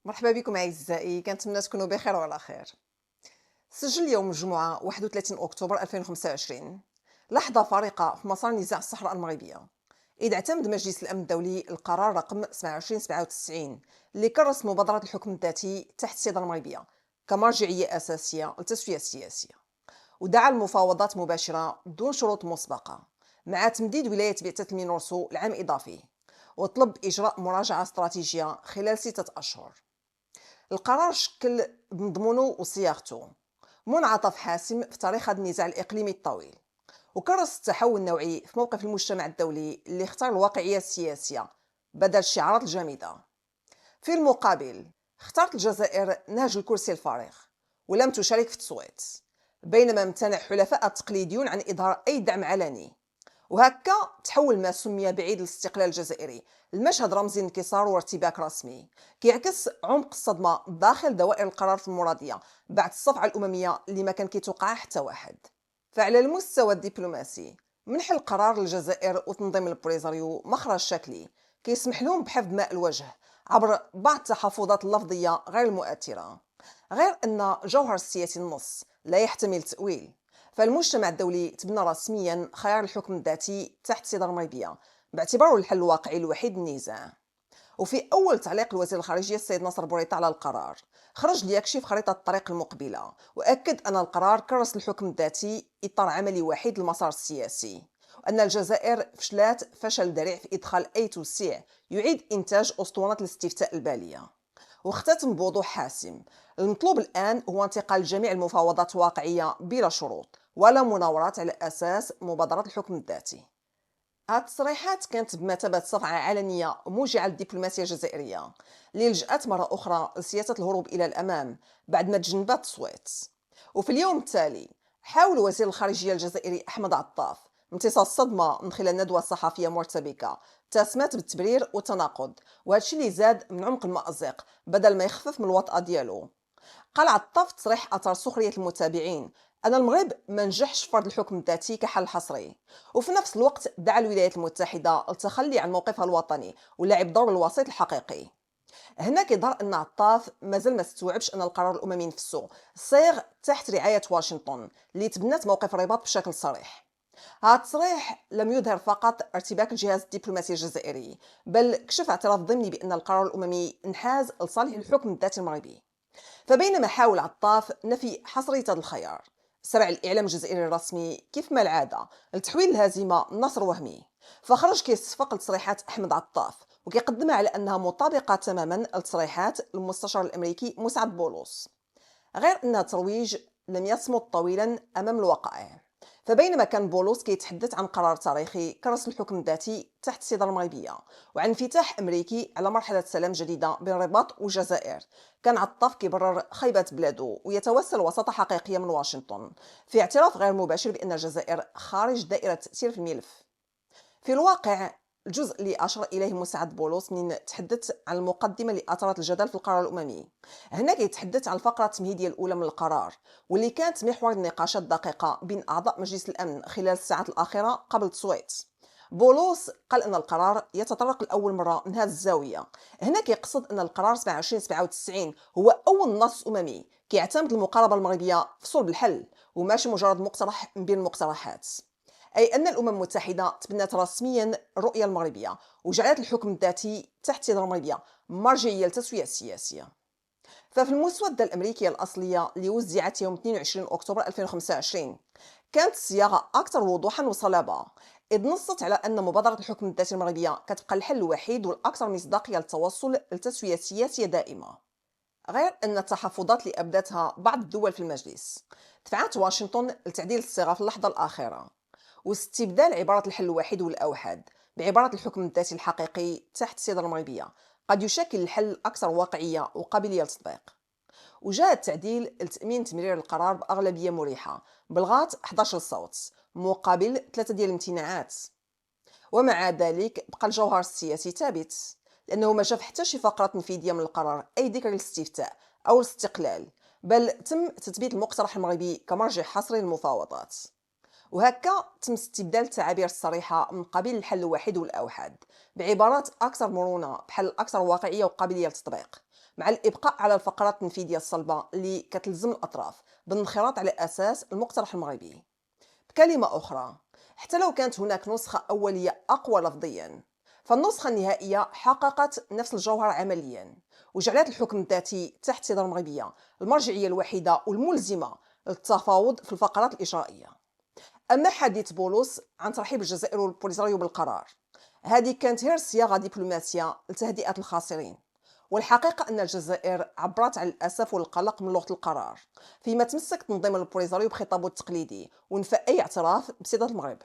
مرحبا بكم أعزائي، كنتمنى تكونوا بخير وعلى خير. سجل يوم الجمعة 31 أكتوبر 2025 لحظة فارقة في مسار نزاع الصحراء المغربية، إذ اعتمد مجلس الأمن الدولي القرار رقم 2797 اللي كرس مبادرة الحكم الذاتي تحت السيطرة المغربية كمرجعية أساسية للتسوية السياسية، ودعا المفاوضات مباشرة دون شروط مسبقة مع تمديد ولاية بعثة المينورسو لعام إضافي، وطلب إجراء مراجعة استراتيجية خلال 6 أشهر. القرار شكل بمضمونه وصياغته منعطف حاسم في تاريخ هذا النزاع الإقليمي الطويل، وكرس التحول النوعي في موقف المجتمع الدولي اللي اختار الواقعية السياسية بدل الشعارات الجامدة. في المقابل اختارت الجزائر نهج الكرسي الفارغ ولم تشارك في التصويت، بينما امتنع حلفاء التقليديون عن إظهار أي دعم علني، وهكا تحول ما سمي بعيد الاستقلال الجزائري المشهد رمزي انكسار وارتباك رسمي كيعكس عمق الصدمة داخل دوائر القرار المرادية بعد الصفعة الأممية اللي ما كان كيتوقع حتى واحد. فعلى المستوى الدبلوماسي منح القرار للجزائر وتنظيم البريزاريو مخرج شكلي كيسمح لهم بحفظ ماء الوجه عبر بعض التحفظات اللفظية غير المؤثرة، غير أن جوهر السياسي النص لا يحتمل تأويل. فالمجتمع الدولي تبنى رسميا خيار الحكم الذاتي تحت السيطرة المغربية باعتباره الحل الواقعي الوحيد للنزاع. وفي أول تعليق الوزير الخارجية السيد ناصر بوريطة على القرار خرج ليكشف خريطة الطريق المقبلة، وأكد أن القرار كرس الحكم الذاتي إطار عملي وحيد للمسار السياسي، وأن الجزائر فشلت فشل ذريع في إدخال أي توسيع يعيد إنتاج أسطوانة الاستفتاء البالية. واختتم بوضوح حاسم: المطلوب الآن هو انتقال جميع المفاوضات واقعية بلا شروط ولا مناورات على أساس مبادرة الحكم الذاتي. هاد التصريحات كانت بمثابة صفعة علنية موجعة للدبلوماسية الجزائرية اللي لجأت مرة أخرى لسياسة الهروب إلى الأمام بعد ما تجنبت التصويت. وفي اليوم التالي حاول وزير الخارجية الجزائري أحمد عطاف امتصاص الصدمة من خلال ندوة صحفية مرتبكة تسمات بالتبرير والتناقض، وهذا الشيء اللي زاد من عمق المأزق بدل ما يخفف من الوطأة ديالو. قال عطاف تصريح أثار سخرية المتابعين أن المغرب ما نجحش في فرض الحكم الذاتي كحل حصري، وفي نفس الوقت دعا الولايات المتحدة للتخلي عن موقفها الوطني ولعب دور الوسيط الحقيقي. هنا كيظهر أن عطاف مازال ما استوعبش أن القرار الأممي نفسه صيغ تحت رعاية واشنطن اللي تبنت موقف الرباط بشكل صريح. هذا التصريح لم يظهر فقط ارتباك الجهاز الدبلوماسي الجزائري، بل كشف اعتراف ضمني بأن القرار الأممي انحاز لصالح الحكم الذاتي المغربي. فبينما حاول عطاف نفي حصرية هذا الخيار، سرع الإعلام الجزائري الرسمي كيف ما العادة لتحويل الهزيمة نصر وهمي، فخرج كيصفق لتصريحات أحمد عطاف وكيقدمها على أنها مطابقة تماما لتصريحات المستشار الأمريكي مسعد بولوس، غير أن الترويج لم يصمد طويلا أمام الوقائع. فبينما كان بولوس كيتحدث عن قرار تاريخي كرس الحكم الذاتي تحت السيطرة المغربية وعن انفتاح أمريكي على مرحلة سلام جديدة بين الرباط والجزائر، كان عطاف كيبرر خيبة بلاده ويتوسل وساطة حقيقية من واشنطن في اعتراف غير مباشر بأن الجزائر خارج دائرة التأثير في الملف. في الواقع الجزء اللي أشار إليه مساعد بولوس من تحدث عن المقدمة اللي أثارت الجدل في القرار الأممي، هنا كيتحدث عن الفقرة التمهيدية الأولى من القرار واللي كانت محور النقاشات الدقيقة بين أعضاء مجلس الأمن خلال الساعات الأخيرة قبل التصويت. بولوس قال أن القرار يتطرق لأول مرة من هذه الزاوية. هنا كيقصد أن القرار 2797 هو أول نص أممي كيعتمد المقاربة المغربية في صلب الحل وماشي مجرد مقترح من بين المقترحات، أي أن الأمم المتحدة تبنت رسميا الرؤية المغربية وجعلت الحكم الذاتي تحت السيطرة المغربية مرجعية للتسوية السياسية. ففي المسودة الأمريكية الأصلية اللي وزعت يوم 22 أكتوبر 2025 كانت الصياغة أكثر وضوحا وصلابة، إذ نصت على أن مبادرة الحكم الذاتي المغربية كتبقى الحل الوحيد والأكثر مصداقية للتوصل لتسوية سياسية دائمة، غير أن التحفظات اللي أبدتها بعض الدول في المجلس دفعت واشنطن لتعديل الصيغة في اللحظة الأخيرة واستبدال عبارة الحل الوحيد والأوحد بعبارة الحكم الذاتي الحقيقي تحت السيطرة المغربية قد يشكل الحل الأكثر واقعية وقابلية للتطبيق. وجاء التعديل لتأمين تمرير القرار بأغلبية مريحة بلغة 11 صوت مقابل 3 ديال الامتناعات، ومع ذلك بقى الجوهر السياسي ثابت، لأنه ما شاف حتى شي فقرة تنفيذية من القرار أي ذكر للاستفتاء أو الاستقلال، بل تم تثبيت المقترح المغربي كمرجع حصري للمفاوضات. وهكا تم استبدال التعابير الصريحة من قبيل الحل الواحد والأوحد بعبارات أكثر مرونة بحل أكثر واقعية وقابلية للتطبيق، مع الإبقاء على الفقرات التنفيذية الصلبة اللي كتلزم الأطراف بالانخراط على أساس المقترح المغربي. بكلمة أخرى، حتى لو كانت هناك نسخة أولية أقوى لفظيا، فالنسخة النهائية حققت نفس الجوهر عمليا، وجعلت الحكم الذاتي تحت السيطرة المغربية المرجعية الوحيدة والملزمة للتفاوض في الفقرات الإجرائية. أما حديث بولوس عن ترحيب الجزائر والبوليساريو بالقرار، هذه كانت غير صياغة دبلوماسية لتهدئة الخاسرين. والحقيقة أن الجزائر عبرت عن الأسف والقلق من لغة القرار، فيما تمسك تنظيم البوليساريو بخطابه التقليدي ونفى أي اعتراف بسيادة المغرب.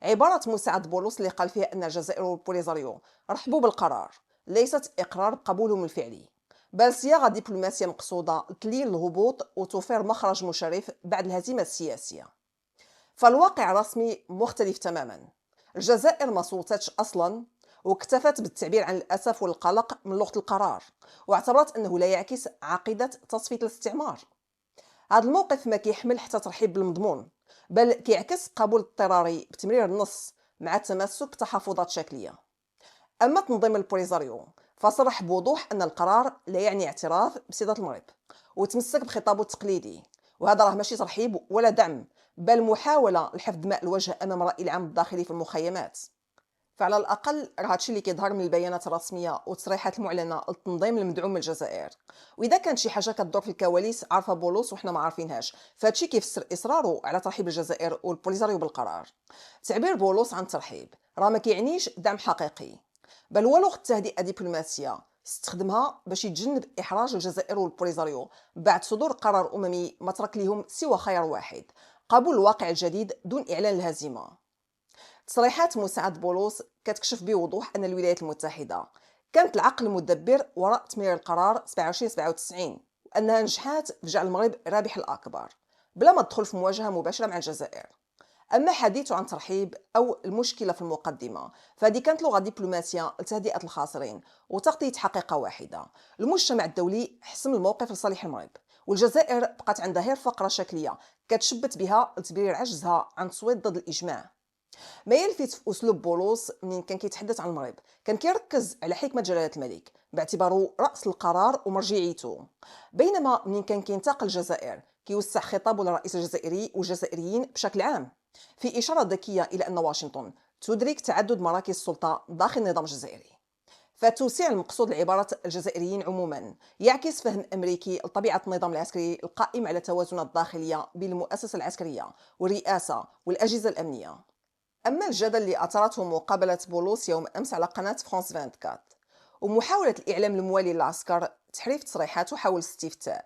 عبارة مساعد بولوس اللي قال فيها أن الجزائر والبوليساريو رحبوا بالقرار ليست إقرار بقبولهم الفعلي، بل صياغة دبلوماسية مقصودة تلين الهبوط وتوفر مخرج مشرف بعد الهزيمة السياسية. فالواقع الرسمي مختلف تماما. الجزائر ما صوتتش أصلا، واكتفت بالتعبير عن الأسف والقلق من لغة القرار، واعتبرت أنه لا يعكس عقيدة تصفية الاستعمار. هذا الموقف ما كيحمل حتى ترحيب بالمضمون، بل كيعكس قبول اضطراري بتمرير النص مع التمسك بتحفظات شكلية. أما تنظيم البوليساريو فصرح بوضوح أن القرار لا يعني اعتراف بسيادة المغرب، وتمسك بخطابه التقليدي، وهذا راه ماشي ترحيب ولا دعم، بل محاولة لحفظ ماء الوجه أمام الرأي العام الداخلي في المخيمات. فعلى الأقل راه هادشي اللي كيظهر من البيانات الرسمية والتصريحات المعلنة للتنظيم المدعوم من الجزائر. وإذا كانت شي حاجة كتدور في الكواليس عارفة بولوس وحنا ما عارفينهاش، فهادشي كيفسر إصراره على ترحيب الجزائر والبوليساريو بالقرار. تعبير بولوس عن الترحيب راه ما كيعنيش دعم حقيقي، بل هو لغة تهدئة دبلوماسية استخدمها باش يتجنب إحراج الجزائر والبوليساريو بعد صدور قرار أممي ما ترك لهم سوى خيار واحد: قبول الواقع الجديد دون إعلان الهزيمة. تصريحات مساعد بولوس كتكشف بوضوح أن الولايات المتحدة كانت العقل المدبر وراء تمرير القرار 2797، وأنها نجحت في جعل المغرب رابح الأكبر بلا ما تدخل في مواجهة مباشرة مع الجزائر. أما حديثه عن ترحيب أو المشكلة في المقدمة، فهذه كانت لغة دبلوماسية لتهدئة الخاسرين وتغطية حقيقة واحدة: المجتمع الدولي حسم الموقف لصالح المغرب، والجزائر بقات عندها غير فقرة شكلية كتشبت بها لتبرير عجزها عن التصويت ضد الإجماع. ما يلفت في اسلوب بولوس منين كان كيتحدث عن المغرب، كان كيركز على حكمه جلاله الملك باعتباره راس القرار ومرجعيته، بينما منين كان كينتقل الجزائر كيوسع خطابه للرئيس الجزائري والجزائريين بشكل عام، في اشاره ذكيه الى ان واشنطن تدرك تعدد مراكز السلطه داخل النظام الجزائري. فتوسيع المقصود لعبارة الجزائريين عموما يعكس فهم أمريكي لطبيعة النظام العسكري القائم على التوازنات الداخلية بين المؤسسة العسكرية والرئاسة والأجهزة الأمنية. أما الجدل اللي أثارته مقابلة بولوس يوم أمس على قناة فرانس 24 ومحاولة الإعلام الموالي للعسكر تحريف تصريحاته حول الاستفتاء،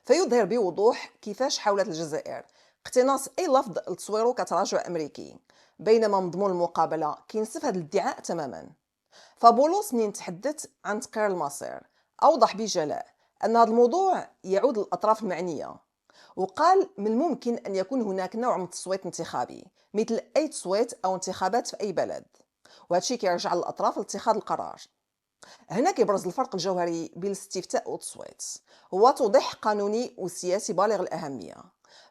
فيظهر بوضوح كيفاش حاولت الجزائر اقتناص أي لفظ لتصويره كتراجع أمريكي، بينما مضمون المقابلة كينسف هذا الادعاء تماما. فبولوس منين تحدث عن تقرير المصير أوضح بجلاء أن هذا الموضوع يعود للأطراف المعنية، وقال من الممكن أن يكون هناك نوع من التصويت انتخابي مثل أي تصويت أو انتخابات في أي بلد، وهذا الشيء كيرجع للأطراف لاتخاذ القرار. هنا كيبرز الفرق الجوهري بين الاستفتاء والتصويت، هو توضيح قانوني وسياسي بالغ الأهمية.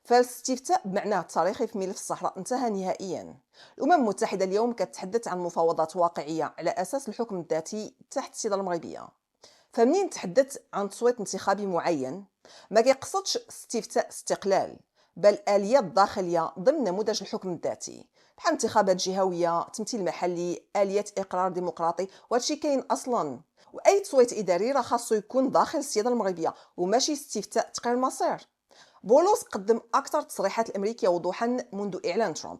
فالاستفتاء بمعناه التاريخي في ملف الصحراء انتهى نهائيا. الأمم المتحدة اليوم كتحدث عن مفاوضات واقعية على أساس الحكم الذاتي تحت السيطرة المغربية. فمنين تحدث عن تصويت انتخابي معين، ما كيقصدش استفتاء استقلال، بل آليات داخلية ضمن نموذج الحكم الذاتي، بحال انتخابات جهوية، تمثيل محلي، آليات إقرار ديمقراطي، وهادشي كاين أصلا. وأي تصويت إداري راه خاصو يكون داخل السيادة المغربية وماشي استفتاء تقرير المصير. بولوس قدم أكثر التصريحات الأمريكية وضوحا منذ إعلان ترامب.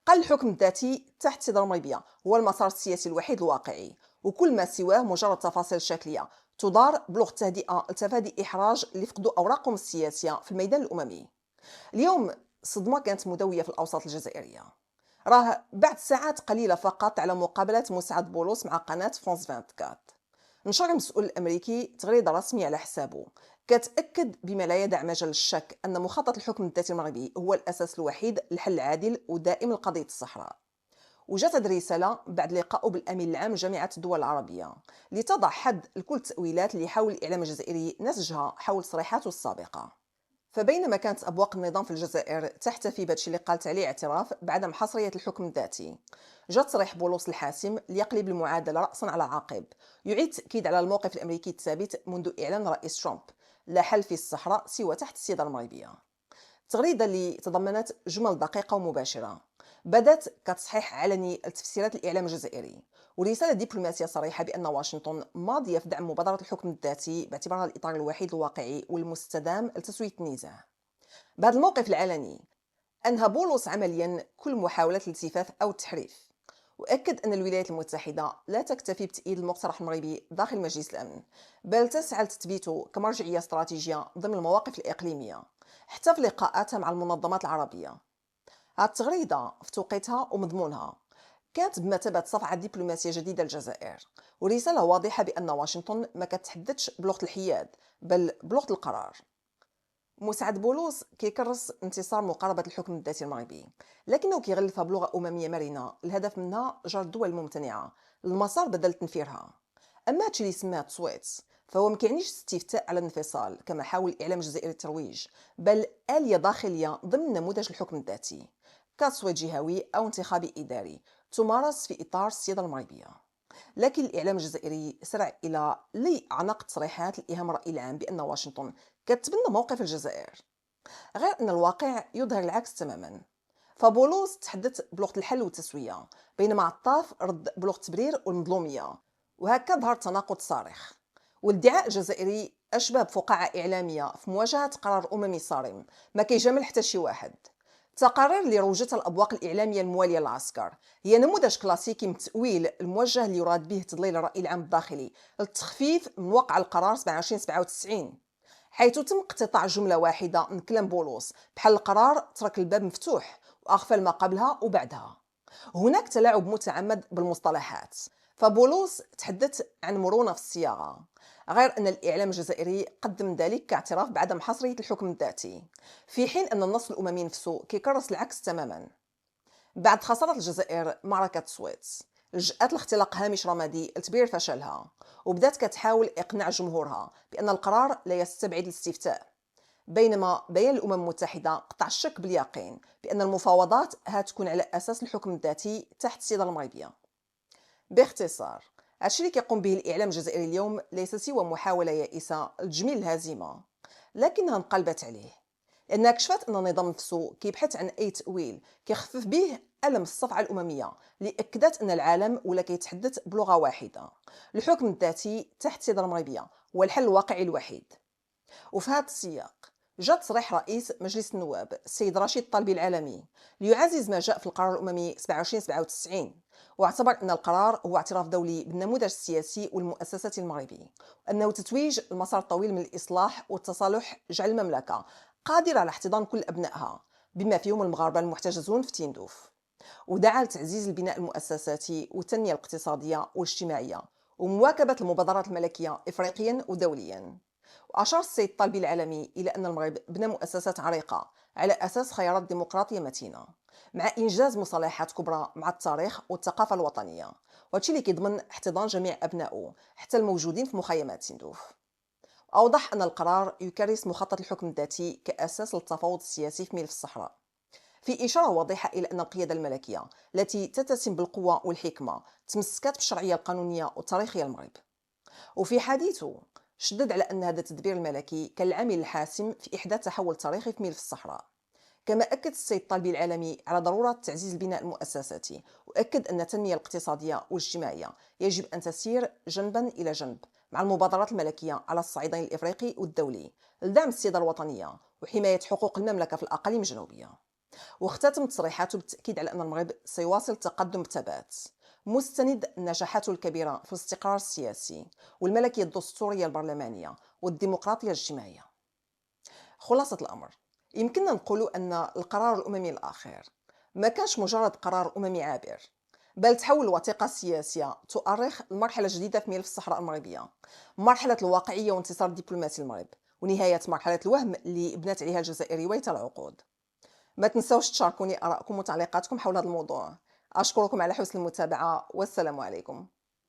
قال الحكم الذاتي تحت السيادة المغربية هو المسار السياسي الوحيد الواقعي، وكل ما سواه مجرد تفاصيل شكلية تدار بلغة تهدئة لتفادي إحراج اللي فقدوا أوراقهم السياسية في الميدان الأممي. اليوم صدمة كانت مدوية في الأوساط الجزائرية، راه بعد ساعات قليلة فقط على مقابلة مساعد بولوس مع قناة فرانس 24 نشر المسؤول الأمريكي تغريدة رسمية على حسابه كتأكد بما لا يدع مجال للشك أن مخطط الحكم الذاتي المغربي هو الأساس الوحيد لحل عادل ودائم لقضية الصحراء. وجات هذه الرسالة بعد لقائه بالأمين العام لجامعة الدول العربية لتضع حد لكل التأويلات اللي يحاول الإعلام الجزائري نسجها حول تصريحاته السابقة. فبينما كانت أبواق النظام في الجزائر تحتفي بهادشي اللي قالت عليه اعتراف بعد محاصرية الحكم الذاتي، جاء تصريح بولوس الحاسم ليقلب المعادلة رأسا على عقب، يعيد التأكيد على الموقف الأمريكي الثابت منذ إعلان رئيس ترامب لا حل في الصحراء سوى تحت السيادة المغربية. التغريدة اللي تضمنت جمل دقيقة ومباشرة بدات كتصحيح علني لتفسيرات الإعلام الجزائري ورسالة دبلوماسية صريحة بأن واشنطن ماضية في دعم مبادرة الحكم الذاتي باعتبارها الإطار الوحيد الواقعي والمستدام لتسوية النزاع. بهذا الموقف العلني أنهى بولس عمليا كل محاولات الالتفاف أو التحريف، وأكد أن الولايات المتحدة لا تكتفي بتأييد المقترح المغربي داخل مجلس الأمن، بل تسعى لتثبيته كمرجعية استراتيجية ضمن المواقف الإقليمية حتى في لقاءاتها مع المنظمات العربية. هذه التغريدة في توقيتها ومضمونها كانت بمثابة صفعة دبلوماسية جديدة للجزائر، ورسالة واضحة بأن واشنطن ما كتحدثش بلغة الحياد بل بلغة القرار. مساعد بولوس كيكرس انتصار مقاربة الحكم الذاتي المغربي، لكنه كيغلفها بلغة أممية مرنة الهدف منها جر الدول الممتنعة المسار بدل تنفيرها. أما هادشي اللي سماه تصويت فهو ما كيعنيش استفتاء على الانفصال كما حاول الإعلام الجزائري الترويج، بل آلية داخلية ضمن نموذج الحكم الذاتي كتصويت جهوي أو انتخابي إداري تمارس في إطار السيادة المغربية. لكن الإعلام الجزائري سرع إلى عنق تصريحات لإيهام الرأي العام بأن واشنطن كتبنى موقف الجزائر، غير أن الواقع يظهر العكس تماما. فبولوس تحدث بلغة الحل والتسوية بينما عطاف رد بلغة التبرير والمظلومية، وهكذا ظهر تناقض صارخ. والادعاء الجزائري أشبه بفقاعة إعلامية في مواجهة قرار أممي صارم ما كيجامل حتى شي واحد. التقارير اللي روجتها الأبواق الإعلامية الموالية للعسكر هي نموذج كلاسيكي من التأويل الموجه اللي يراد به تضليل الرأي العام الداخلي للتخفيف من وقع القرار 2797، حيث تم اقتطاع جملة واحدة من كلام بولوس بحال القرار ترك الباب مفتوح وأغفل ما قبلها وبعدها. هناك تلاعب متعمد بالمصطلحات، فبولوس تحدث عن مرونة في الصياغة، غير أن الإعلام الجزائري قدم ذلك كاعتراف بعدم حصرية الحكم الذاتي، في حين أن النص الأممي نفسه كيكرس العكس تماما. بعد خسارة الجزائر معركة سويس لجأت لاختلاق هامش رمادي لتبرير فشلها، وبدات كتحاول إقناع جمهورها بأن القرار لا يستبعد الاستفتاء، بينما بيان الأمم المتحدة قطع الشك باليقين بأن المفاوضات هتكون على أساس الحكم الذاتي تحت السيادة المغربية. باختصار، هادشي اللي كيقوم به الإعلام الجزائري اليوم ليس سوى محاولة يائسة لتجميل الهزيمة، لكنها انقلبت عليه لأنها كشفت أن النظام نفسه كيبحث عن أي تأويل كيخفف به ألم الصفعة الأممية اللي أكدت أن العالم ولا كيتحدث بلغة واحدة. الحكم الذاتي تحت السيادة المغربية هو الحل الواقعي الوحيد. وفي هذا السياق جاء تصريح رئيس مجلس النواب السيد رشيد الطالبي العالمي ليعزز ما جاء في القرار الأممي 2797، واعتبر أن القرار هو اعتراف دولي بالنموذج السياسي والمؤسساتي المغربي، وأنه تتويج المسار الطويل من الإصلاح والتصالح جعل المملكة قادرة على احتضان كل أبنائها بما فيهم المغاربة المحتجزون في تيندوف. ودعا لتعزيز البناء المؤسساتي والتنمية الاقتصادية والاجتماعية ومواكبة المبادرات الملكية إفريقيا ودوليا. وأشار السيد الطالبي العالمي إلى أن المغرب بنى مؤسسات عريقة على أساس خيارات ديمقراطية متينة مع إنجاز مصالحات كبرى مع التاريخ والثقافة الوطنية، وهادشي اللي كيضمن احتضان جميع أبنائه حتى الموجودين في مخيمات تندوف. أوضح أن القرار يكرس مخطط الحكم الذاتي كأساس للتفاوض السياسي في ملف الصحراء، في إشارة واضحة إلى أن القيادة الملكية التي تتسم بالقوة والحكمة تمسكت بالشرعية القانونية والتاريخية للمغرب. وفي حديثه شدد على أن هذا التدبير الملكي كان العامل الحاسم في إحداث تحول تاريخي في ملف الصحراء. كما أكد السيد الطالبي العالمي على ضرورة تعزيز البناء المؤسساتي، وأكد أن التنمية الاقتصادية والاجتماعية يجب أن تسير جنبا إلى جنب مع المبادرات الملكية على الصعيدين الإفريقي والدولي لدعم السيادة الوطنية وحماية حقوق المملكة في الأقاليم الجنوبية. واختتم تصريحاته بالتأكيد على أن المغرب سيواصل التقدم بثبات مستند نجاحاته الكبيرة في الاستقرار السياسي والملكية الدستورية البرلمانية والديمقراطية الاجتماعية. خلاصة الأمر، يمكننا نقول أن القرار الأممي الأخير ما كانش مجرد قرار أممي عابر، بل تحول وثيقة سياسية تؤرخ المرحلة الجديدة في ملف الصحراء المغربية، مرحلة الواقعية وانتصار الدبلوماسي المغرب، ونهاية مرحلة الوهم اللي بنات عليها الجزائر رويت العقود. ما تنسوش تشاركوني آراءكم وتعليقاتكم حول هذا الموضوع. أشكركم على حسن المتابعة والسلام عليكم.